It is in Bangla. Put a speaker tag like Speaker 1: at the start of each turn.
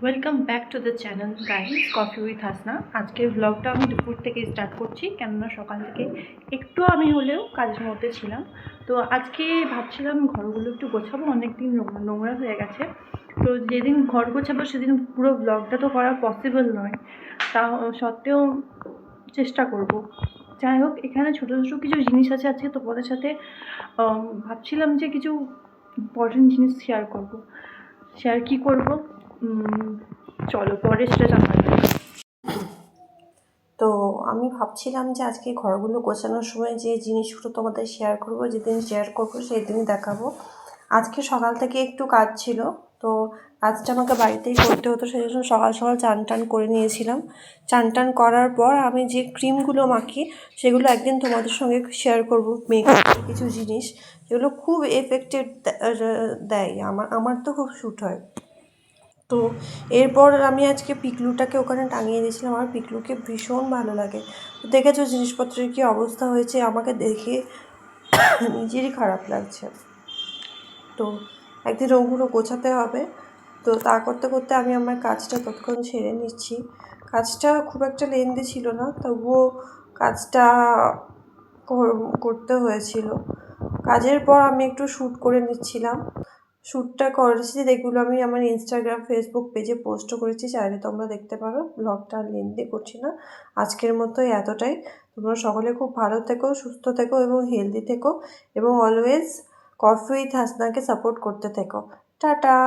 Speaker 1: Welcome back to the channel guys, coffee with Hasna. আজকের ব্লগটা আমি দুপুর থেকে স্টার্ট করছি, কেননা সকাল থেকে একটু আমি হলেও কাজের মধ্যে ছিলাম। তো আজকে ভাবছিলাম ঘরগুলো একটু গোছাবো, অনেকদিন নোংরা হয়ে গেছে। তো যেদিন ঘর গোছাবো সেদিন পুরো ব্লগটা তো করা পসিবল নয়, তা সত্ত্বেও চেষ্টা করব। যাই হোক, এখানে ছোটো ছোটো কিছু জিনিস আছে আজকে তোমাদের সাথে। ভাবছিলাম যে কিছু ইম্পর্টেন্ট জিনিস শেয়ার কি করব, চলো পরে সেটা জানা যাবে।
Speaker 2: তো আমি ভাবছিলাম যে আজকে ঘরগুলো গোছানোর সময় যে জিনিসগুলো তোমাদের শেয়ার করব, যেদিন শেয়ার করব সেই দিনই দেখাবো। আজকে সকাল থেকে একটু কাজ ছিল, তো কাজটা আমাকে বাড়িতেই করতে হতো, সেই জন্য সকাল সকাল চান টান করে নিয়েছিলাম। চান টান করার পর আমি যে ক্রিমগুলো মাখি সেগুলো একদিন তোমাদের সঙ্গে শেয়ার করব। মেকআপের কিছু জিনিস যেগুলো খুব এফেক্টেড দেয়, আমার তো খুব শ্যুট হয়। তো এরপর আমি আজকে পিকলুটাকে ওখানে টাঙিয়ে দিয়েছিলাম। আমার পিকলুকে ভীষণ ভালো লাগে। তো দেখেছো জিনিসপত্রের কী অবস্থা হয়েছে, আমাকে দেখে নিজেরই খারাপ লাগছে। তো একদিন ওগুলো গোছাতে হবে। তো তা করতে করতে আমি আমার কাজটা ততক্ষণ সেরে নিচ্ছি। কাজটা খুব একটা লেন্দি ছিল না, তবুও কাজটা করতে হয়েছিল। কাজের পর আমি একটু শ্যুট করে নিচ্ছিলাম। শ্যুটটা করেছি, যেগুলো আমি আমার ইনস্টাগ্রাম ফেসবুক পেজে পোস্টও করেছি, চাইলে তোমরা দেখতে পারো। ব্লগটা আর লেন্দি করছি না, আজকের মতো এতটাই। তোমরা সকলে খুব ভালো থেকো, সুস্থ থেকো এবং হেলদি থেকো, এবং অলওয়েজ কফি উইথ হাসনাকে সাপোর্ট করতে থেকো। টাটা।